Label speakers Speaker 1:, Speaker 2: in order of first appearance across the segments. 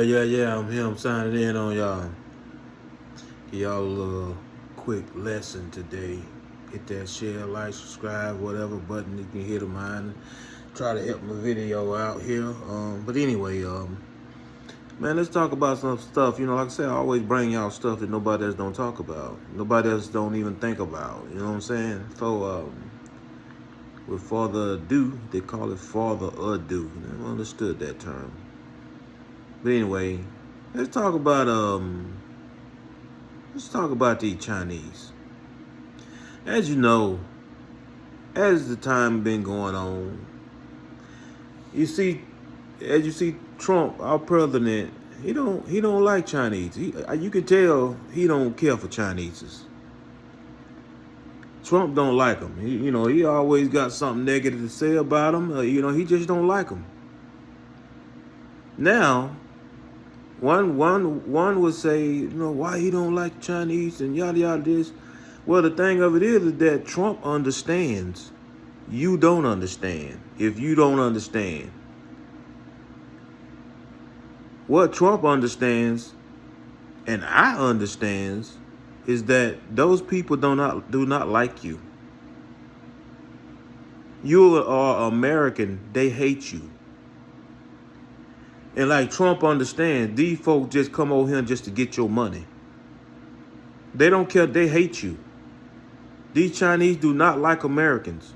Speaker 1: Yeah. I'm here. I'm signing in on y'all. Give y'all a little quick lesson today. Hit that share, like, subscribe, whatever button you can hit of mine. Try to help my video out here. But anyway, man, let's talk about some stuff. Like I said, I always bring y'all stuff that nobody else don't talk about. Nobody else don't even think about. You know what I'm saying? So, with further ado, they call it father ado. Never understood that term. But anyway, let's talk about the Chinese. As you know, as the time been going on, as you see Trump, our president, he don't like Chinese. You can tell he don't care for Chinese. Trump don't like them. He always got something negative to say about them. He just don't like them. Now, one would say, why he don't like Chinese and yada yada this. Well, the thing of it is that Trump understands. You don't understand. If you don't understand, what Trump understands, and I understands, is that those people do not like you. You are American. They hate you. And like Trump understands, these folks just come over here just to get your money. They don't care. They hate you. These Chinese do not like Americans.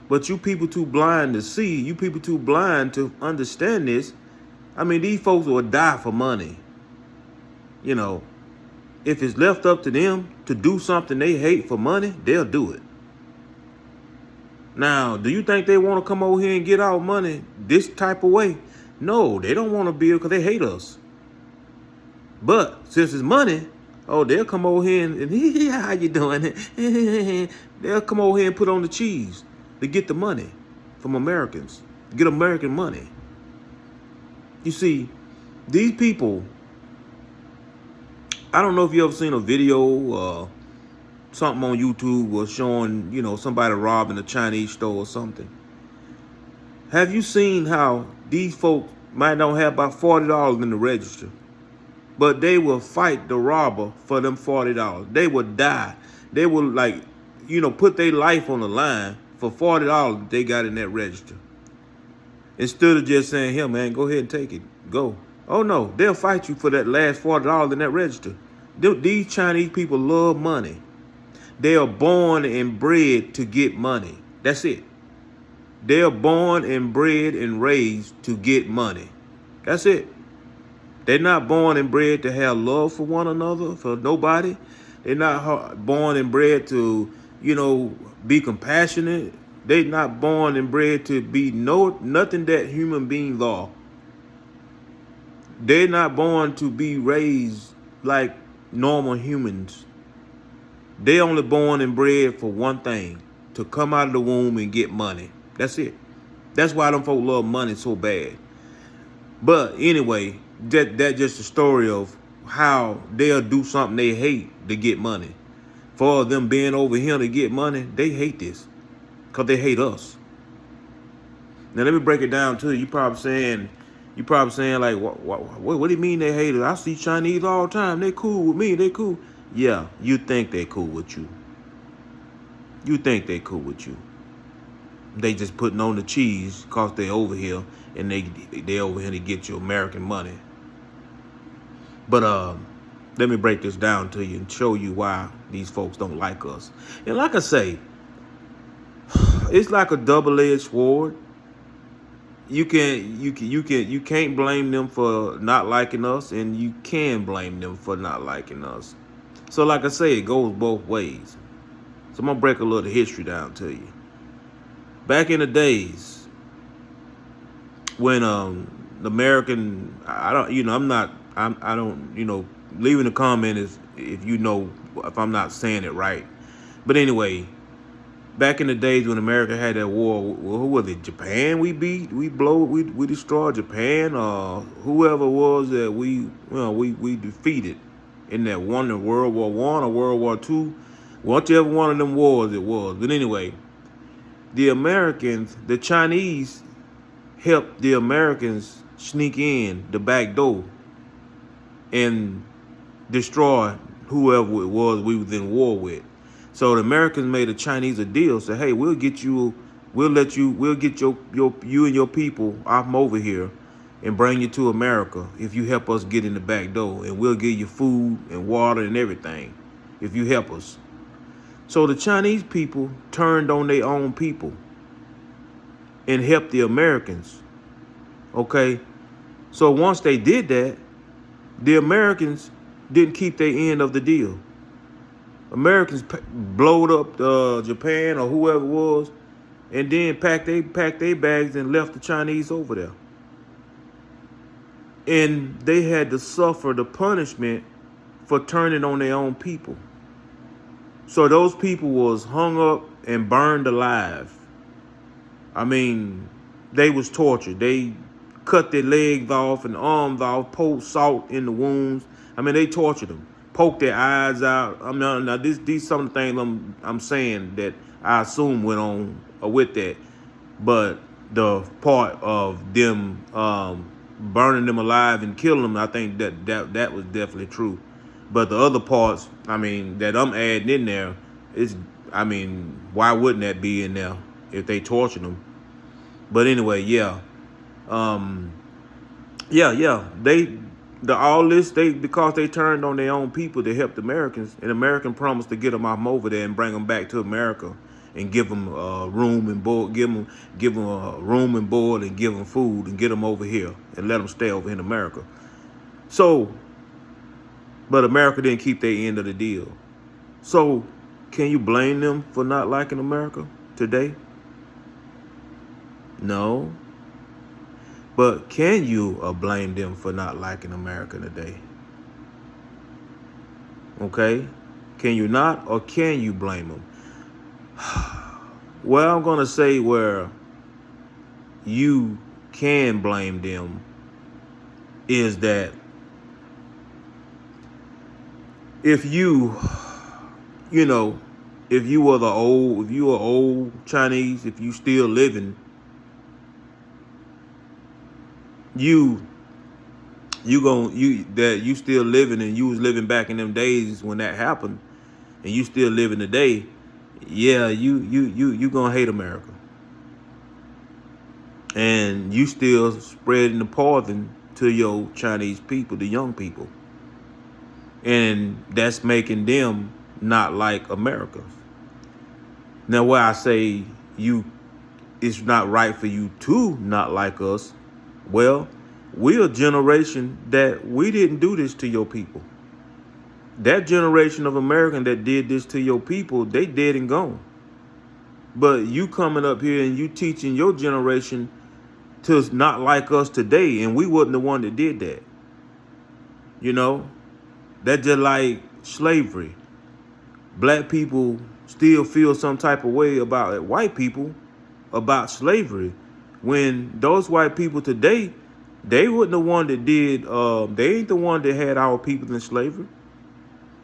Speaker 1: But you people too blind to see. You people too blind to understand this. I mean, these folks will die for money. If it's left up to them to do something they hate for money, they'll do it. Now, do you think they want to come over here and get our money this type of way? No, they don't want to be here because they hate us. But since it's money, they'll come over here and how you doing? They'll come over here and put on the cheese to get the money from Americans, get American money. You see, these people, I don't know if you ever seen a video, something on YouTube was showing, somebody robbing a Chinese store or something. Have you seen how these folks might not have about $40 in the register, but they will fight the robber for them $40. They will die. They will put their life on the line for $40 they got in that register. Instead of just saying, here, man, go ahead and take it. Go. Oh, no. They'll fight you for that last $40 in that register. These Chinese people love money. They are born and bred to get money. That's it. They are born and bred and raised to get money. That's it. They're not born and bred to have love for one another, for nobody. They're not born and bred to, be compassionate. They're not born and bred to be nothing that human beings are. They're not born to be raised like normal humans. They're only born and bred for one thing, to come out of the womb and get money. That's it. That's why them folk love money so bad. But anyway, that's just a story of how they'll do something they hate to get money. For them being over here to get money, they hate this because they hate us. Now let me break it down to you. You probably saying like, what do you mean they hate us? I see Chinese all the time. They cool with me. They cool. Yeah, you think they cool with you. You think they cool with you. They just putting on the cheese because they over here and they over here to get you American money. But let me break this down to you and show you why these folks don't like us. And like I say, it's like a double-edged sword. You can't blame them for not liking us, and you can blame them for not liking us. So like I say, it goes both ways. So I'm gonna break a little history down to you. Back in the days when the American, leaving a comment is if I'm not saying it right. But anyway, back in the days when America had that war, who was it? Japan we beat? We destroyed Japan, or whoever was that we defeated in that one, in World War I or World War II. Whichever one of them wars it was. But anyway, the Chinese helped the Americans sneak in the back door and destroy whoever it was we was in war with. So the Americans made the Chinese a deal. Say, hey, we'll get you, we'll get you and your people off over here and bring you to America if you help us get in the back door, and we'll give you food and water and everything if you help us. So the Chinese people turned on their own people and helped the Americans. Okay, so once they did that, the Americans didn't keep their end of the deal. Americans blowed up Japan or whoever it was, and then packed their bags and left the Chinese over there. And they had to suffer the punishment for turning on their own people. So those people was hung up and burned alive. I mean, they was tortured. They cut their legs off and arms off, poured salt in the wounds. I mean, they tortured them, poked their eyes out. I mean, now these some of the things I'm saying that I assume went on with that, but the part of them burning them alive and killing them, I think that was definitely true. But the other parts, I mean, that I'm adding in there is, I mean, why wouldn't that be in there if they tortured them? But anyway, yeah. Because they turned on their own people to help the Americans, and American promised to get them off over there and bring them back to America and give them room and board, give them room and board, and give them food and get them over here and let them stay over in America. So, but America didn't keep their end of the deal. So, can you blame them for not liking America today? No. But can you blame them for not liking America today? Okay? Can you not, or can you blame them? Well, I'm going to say where you can blame them is that if you were old Chinese, if you still living, you still living, and you was living back in them days when that happened, and you still living today, yeah, you gonna hate America. And you still spreading the poison to your Chinese people, the young people. And that's making them not like America. Now, why I say it's not right for you to not like us, well, we're a generation that we didn't do this to your people. That generation of American that did this to your people, they dead and gone. But you coming up here and you teaching your generation to not like us today, and we wasn't the one that did that. You know, that just like slavery. Black people still feel some type of way about white people about slavery, when those white people today, they wasn't the one that did, they ain't the one that had our people in slavery.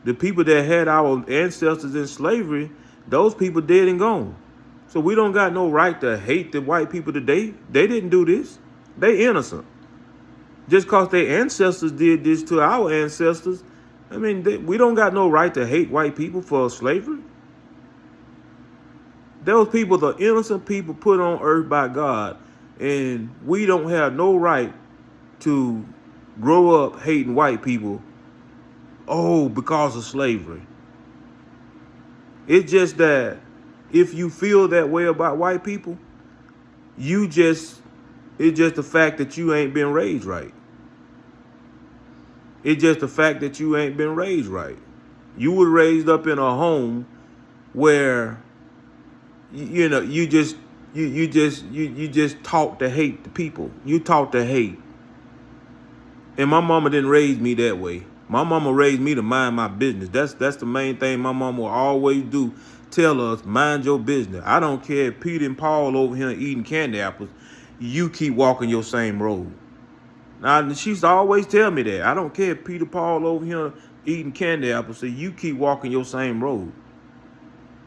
Speaker 1: The people that had our ancestors in slavery, those people dead and gone. So we don't got no right to hate the white people today. They didn't do this. They innocent. Just because their ancestors did this to our ancestors, I mean, we don't got no right to hate white people for slavery. Those people, the innocent people put on earth by God, and we don't have no right to grow up hating white people, because of slavery. It's just that if you feel that way about white people, it's just the fact that you ain't been raised right. It's just the fact that you ain't been raised right. You were raised up in a home where you just taught to hate the people. You taught to hate. And my mama didn't raise me that way. My mama raised me to mind my business. That's the main thing my mama will always do. Tell us, mind your business. I don't care if Peter and Paul over here eating candy apples. You keep walking your same road. Now, she used to always tell me that. I don't care if Peter Paul over here eating candy apples. So you keep walking your same road.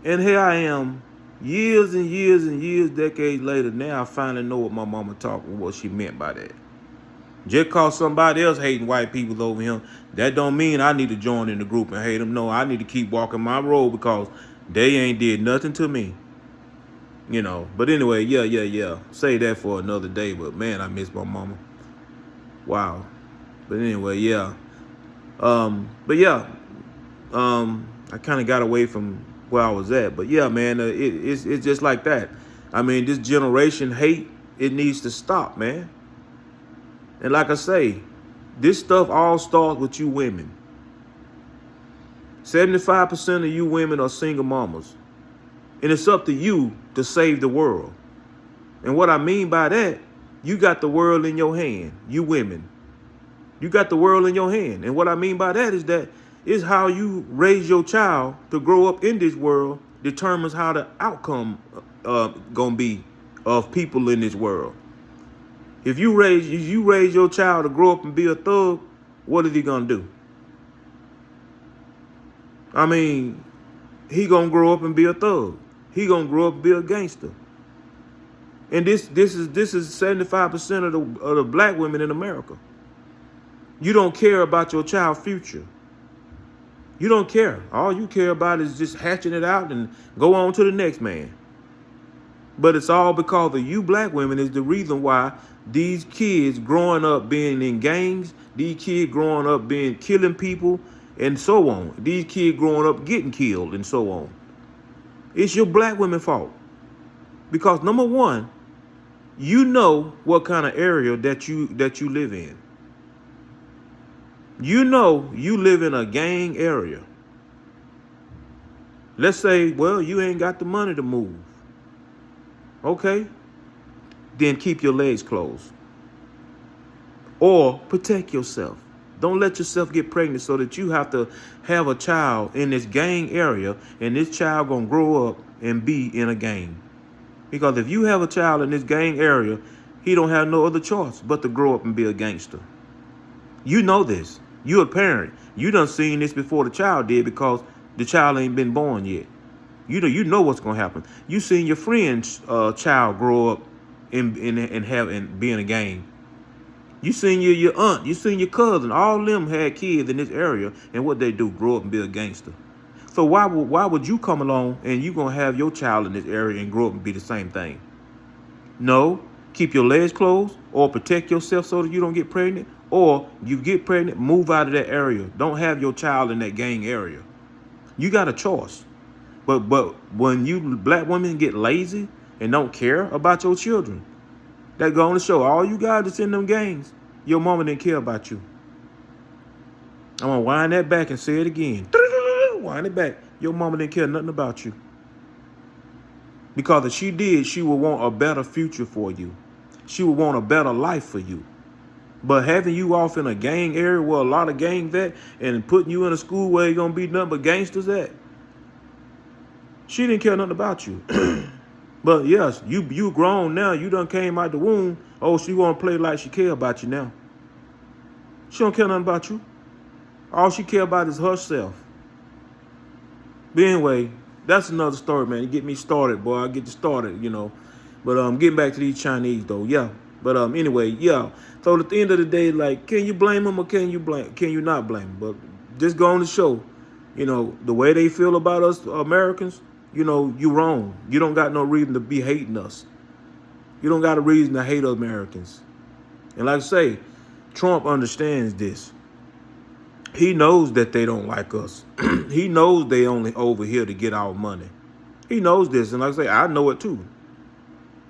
Speaker 1: And here I am, years and years and years, decades later. Now I finally know what my mama what she meant by that. Just cause somebody else hating white people over him, that don't mean I need to join in the group and hate them. No, I need to keep walking my road because they ain't did nothing to me. You know. But anyway, yeah. Say that for another day. But man, I miss my mama. Wow. But anyway, yeah. But yeah. I kind of got away from where I was at. But yeah, man, it's just like that. I mean, this generation hate, it needs to stop, man. And like I say, this stuff all starts with you women. 75% of you women are single mamas. And it's up to you to save the world. And what I mean by that, you got the world in your hand, you women. You got the world in your hand. And what I mean by that is how you raise your child to grow up in this world determines how the outcome gonna be of people in this world. If you raise your child to grow up and be a thug, what is he gonna do? I mean, he gonna grow up and be a thug. He gonna grow up and be a gangster. And this is 75% of the black women in America. You don't care about your child's future. You don't care. All you care about is just hatching it out and go on to the next man. But it's all because of you black women is the reason why these kids growing up being in gangs, these kids growing up being killing people, and so on. These kids growing up getting killed and so on. It's your black women's fault. Because number one, you know what kind of area that you live in. You know you live in a gang area. Let's say, well, you ain't got the money to move. Okay, then keep your legs closed. Or protect yourself. Don't let yourself get pregnant so that you have to have a child in this gang area and this child gonna grow up and be in a gang. Because if you have a child in this gang area, he don't have no other choice but to grow up and be a gangster. You know this. You a parent. You done seen this before the child did because the child ain't been born yet. You know what's gonna happen. You seen your friend's child grow up and be in a gang. You seen your aunt, you seen your cousin, all of them had kids in this area, and what they do, grow up and be a gangster. So why would you come along and you gonna have your child in this area and grow up and be the same thing? No, keep your legs closed or protect yourself so that you don't get pregnant. Or you get pregnant, move out of that area. Don't have your child in that gang area. You got a choice. But when you black women get lazy and don't care about your children, that go on to show all you got is in them gangs. Your mama didn't care about you. I'm gonna wind that back and say it again. Wind it back. Your mama didn't care nothing about you. Because if she did, she would want a better future for you. She would want a better life for you. But having you off in a gang area where a lot of gang vet and putting you in a school where you're gonna be nothing but gangsters at, she didn't care nothing about you. But yes, you grown now. You done came out the womb. Oh, she wanna play like she care about you now. She don't care nothing about you. All she care about is herself. But anyway, that's another story, man. You get me started, boy. I get you started, you know. But getting back to these Chinese though, yeah. But anyway, yeah. So at the end of the day, like, can you blame them or can you not blame them? But just go on the show, you know, the way they feel about us Americans, you know, you wrong. You don't got no reason to be hating us. You don't got a reason to hate Americans. And like I say, Trump understands this. He knows that they don't like us. He knows they only over here to get our money. He knows this, and like I say, I know it too.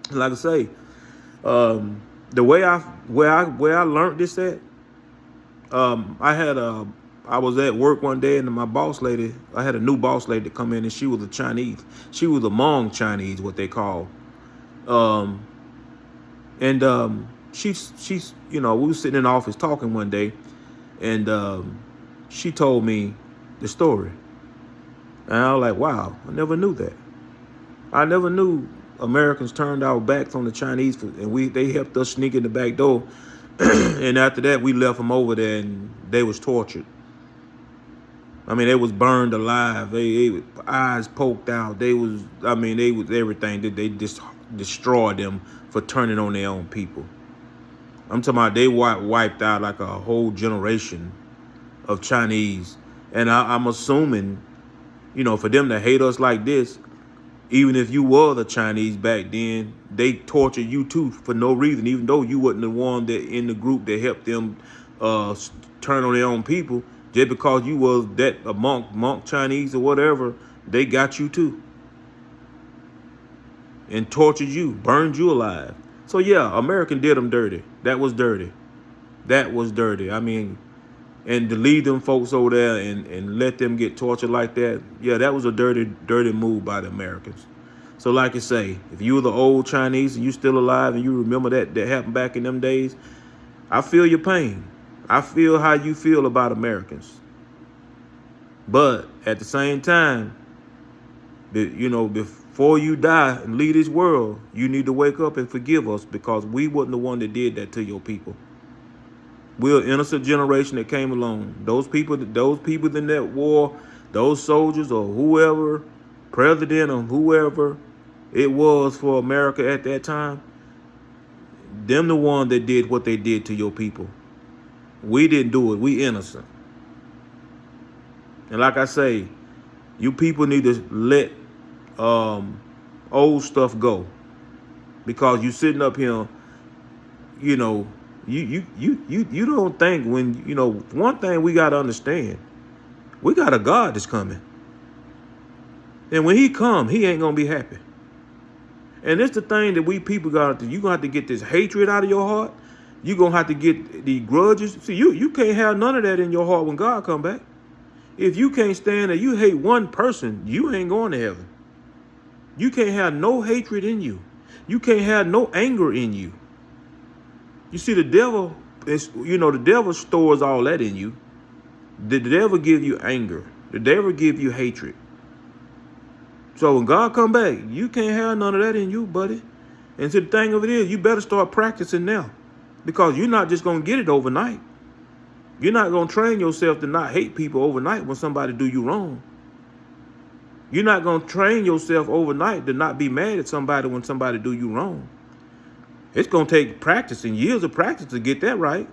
Speaker 1: And like I say, the way I learned this at, I was at work one day and my boss lady, I had a new boss lady come in and she was a Chinese. She was a Hmong Chinese, what they call. She's you know, we were sitting in the office talking one day, and she told me the story. And I was like, wow, I never knew that. I never knew Americans turned our backs on the Chinese, and they helped us sneak in the back door. And after that, we left them over there, and they was tortured. I mean, they was burned alive. They eyes poked out. They was everything. They just destroyed them for turning on their own people. I'm talking about they wiped out like a whole generation of Chinese. And I'm assuming, for them to hate us like this, even if you were the Chinese back then, they tortured you too for no reason, even though you wasn't the one that in the group that helped them turn on their own people. Just because you was a monk Chinese or whatever, they got you too. And tortured you, burned you alive. So yeah, American did them dirty. That was dirty. That was dirty. I mean, and to leave them folks over there and let them get tortured like that, yeah, that was a dirty move by the Americans. So like I say, if you were the old Chinese and you still alive and you remember that happened back in them days, I feel your pain. I feel how you feel about Americans. But at the same time, before you die and leave this world, you need to wake up and forgive us, because we wasn't the one that did that to your people. We're an innocent generation that came along. Those people in that war, those soldiers or whoever, president or whoever it was for America at that time, them the one that did what they did to your people. We didn't do it. We innocent. And like I say, you people need to let old stuff go, because you sitting up here, you don't think when, one thing we got to understand, we got a God that's coming. And when he come, he ain't going to be happy. And it's the thing that we people got to, you're going to have to get this hatred out of your heart. You're going to have to get the grudges. See, you can't have none of that in your heart when God come back. If you can't stand that you hate one person, you ain't going to heaven. You can't have no hatred in you. You can't have no anger in you. You see, the devil the devil stores all that in you. The devil give you anger. The devil give you hatred. So when God come back, you can't have none of that in you, buddy. And so the thing of it is, you better start practicing now, because you're not just going to get it overnight. You're not going to train yourself to not hate people overnight when somebody do you wrong. You're not going to train yourself overnight to not be mad at somebody when somebody do you wrong. It's going to take practice and years of practice to get that right.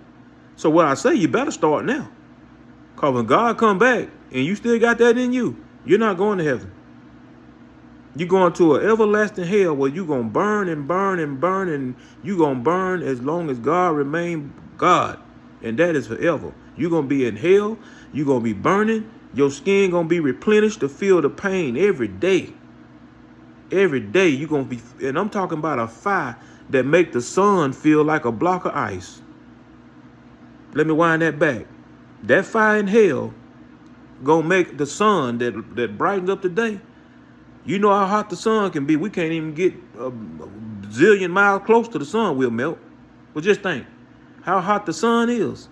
Speaker 1: So what I say, you better start now. Because when God come back and you still got that in you, you're not going to heaven. You're going to an everlasting hell where you're going to burn and burn and burn, and you're going to burn as long as God remains God. And that is forever. You're going to be in hell. You're going to be burning. Your skin going to be replenished to feel the pain every day. Every day you're going to be, and I'm talking about a fire that make the sun feel like a block of ice. Let me wind that back. That fire in hell going to make the sun that brightens up the day. You know how hot the sun can be. We can't even get a zillion miles close to the sun, we'll melt. But just think how hot the sun is.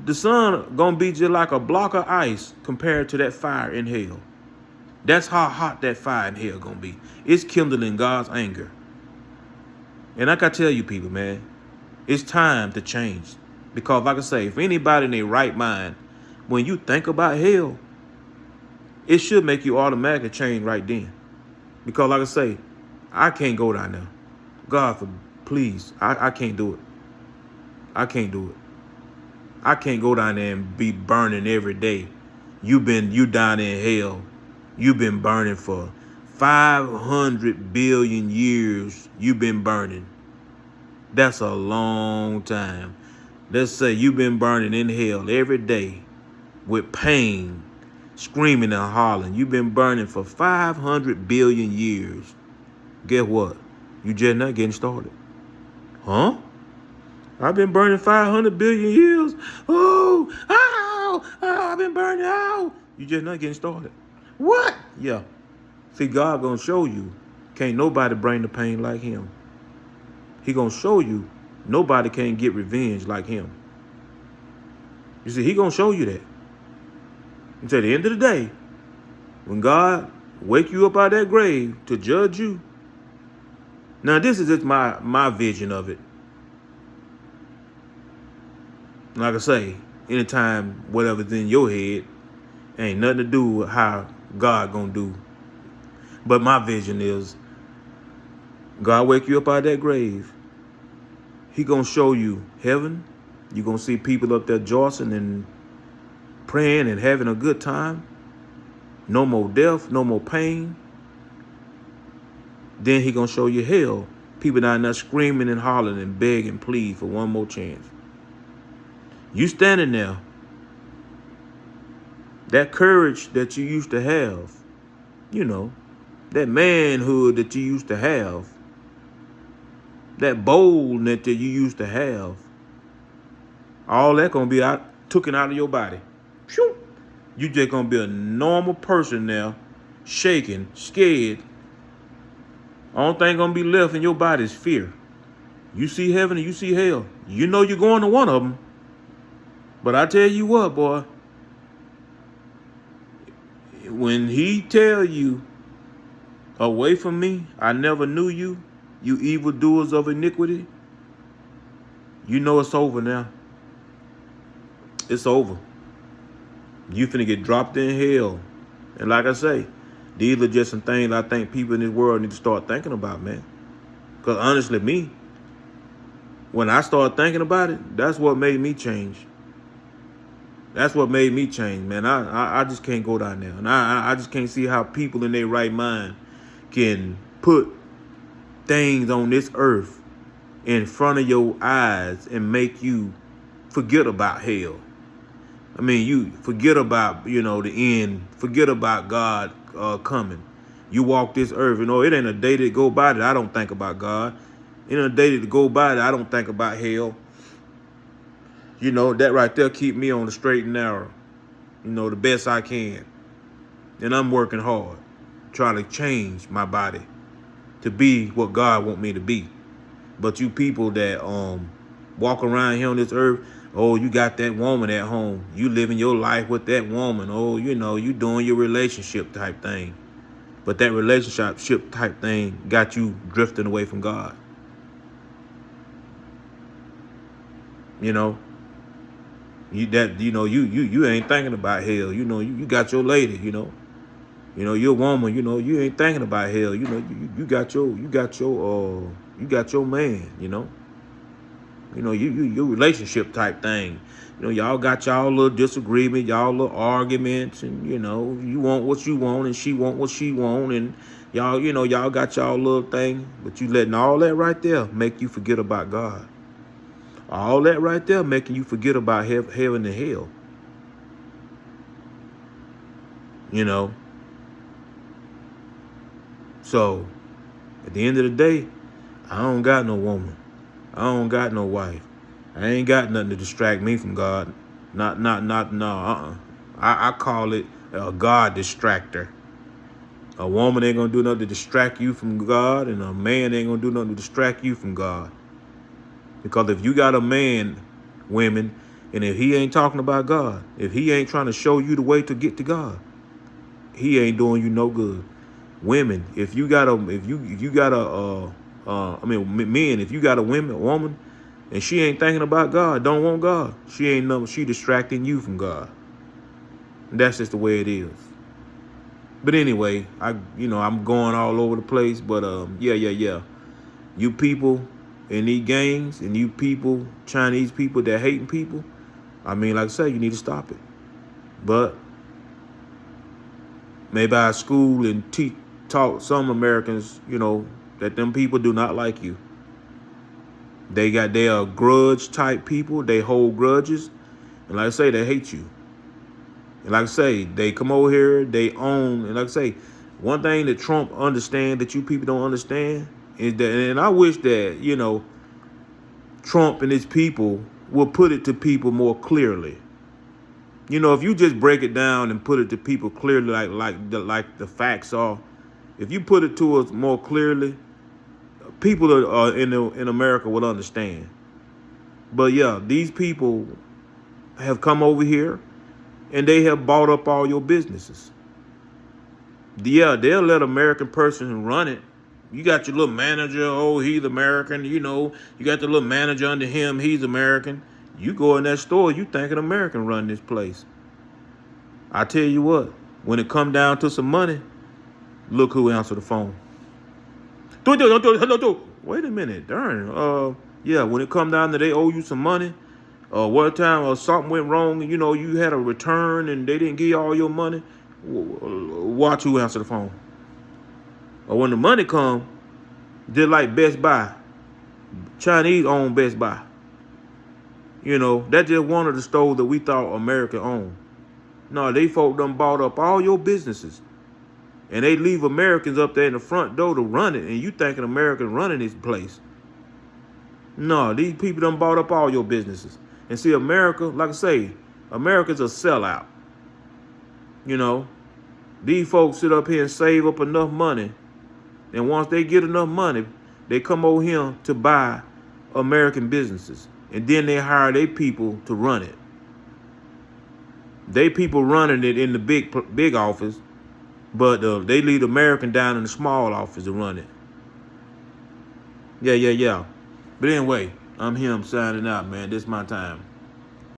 Speaker 1: The sun gonna be just like a block of ice compared to that fire in hell. That's how hot that fire in hell gonna be. It's kindling God's anger. And like I tell you people, man, it's time to change. Because like I say, if anybody in their right mind, when you think about hell, it should make you automatically change right then. Because like I say, I can't go down there. God, please, I can't do it. I can't do it. I can't go down there and be burning every day. You down in hell. You've been burning for 500 billion years. You've been burning. That's a long time. Let's say you've been burning in hell every day with pain, screaming and hollering. You've been burning for 500 billion years. Guess what? You just not getting started. Huh? I've been burning 500 billion years. I've been burning out. You just not getting started. What? Yeah. See, God gonna show you, can't nobody bring the pain like him. He gonna show you, nobody can get revenge like him. You see, he gonna show you that. Until the end of the day, when God wake you up out of that grave to judge you. Now, this is just my vision of it. Like I say, anytime whatever's in your head ain't nothing to do with how God gonna do. But my vision is God wake you up out of that grave He gonna show you heaven. You're gonna see people up there joicing and praying and having a good time. No more death, no more pain. Then he gonna show you hell. People down there screaming and hollering and begging and plead for one more chance. You standing there. That courage that you used to have, you know, that manhood that you used to have, that boldness that you used to have, all that gonna be taken out of your body. Phew. You just gonna be a normal person now, shaking, scared. Only thing gonna be left in your body is fear. You see heaven and you see hell. You know you're going to one of them. But I tell you what, boy, when he tell you, away from me, I never knew you, you evildoers of iniquity, you know it's over now. It's over. You finna get dropped in hell. And like I say, these are just some things I think people in this world need to start thinking about, man. Because honestly, me, when I started thinking about it, that's what made me change. That's what made me change, man. I just can't go down there. And I just can't see how people in their right mind can put things on this earth in front of your eyes and make you forget about hell. I mean, you forget about, the end. Forget about God coming. You walk this earth, it ain't a day that go by that I don't think about God. It ain't a day that go by that I don't think about hell. That right there keep me on the straight and narrow, the best I can. And I'm working hard, trying to change my body to be what God want me to be. But you people that walk around here on this earth, oh, you got that woman at home. You living your life with that woman. Oh, you doing your relationship type thing. But that relationship type thing got you drifting away from God. You ain't thinking about hell. You got your lady, your woman, you ain't thinking about hell. You got your man, your relationship type thing. Y'all got y'all little disagreement, y'all little arguments, and you want what you want and she want what she want, and y'all got y'all little thing, but you letting all that right there make you forget about God. All that right there making you forget about heaven and hell. So at the end of the day, I don't got no woman. I don't got no wife. I ain't got nothing to distract me from God. No. I call it a God distractor. A woman ain't gonna do nothing to distract you from God, and a man ain't gonna do nothing to distract you from God. Because if you got a man, women, and if he ain't talking about God, if he ain't trying to show you the way to get to God, he ain't doing you no good. Women, men, if you got a woman, and she ain't thinking about God, don't want God, she distracting you from God. And that's just the way it is. But anyway, I'm going all over the place, but yeah. You people in these gangs, and you people, Chinese people that hating people, like I say, you need to stop it. But maybe I school and taught some Americans, that them people do not like you. They are grudge type people. They hold grudges. And like I say, they hate you. And like I say, they come over here, they own. And like I say, one thing that Trump understand that you people don't understand is that, and I wish that, Trump and his people will put it to people more clearly. If you just break it down and put it to people clearly, like the facts are, if you put it to us more clearly, people in America will understand. But yeah, these people have come over here and they have bought up all your businesses. Yeah, they'll let American person run it. You got your little manager, oh, he's American, you got the little manager under him, he's American. You go in that store, you think an American run this place. I tell you what, when it come down to some money, look who answered the phone. Wait a minute, darn. Yeah, when it come down to they owe you some money, one time or something went wrong, and you know you had a return and they didn't give you all your money, watch who answer the phone. Or when the money come, just like Best Buy, Chinese own Best Buy. You know, that's just one of the stores that we thought America owned. No, they folk done bought up all your businesses. And they leave Americans up there in the front door to run it, and you thinking Americans running this place. No, these people done bought up all your businesses. And see, America, like I say, America's a sellout. You know, these folks sit up here and save up enough money, and once they get enough money, they come over here to buy American businesses. And then they hire their people to run it. They people running it in the big office, but they leave the American down in the small office to run it. Yeah. But anyway, I'm him signing out, man. This is my time.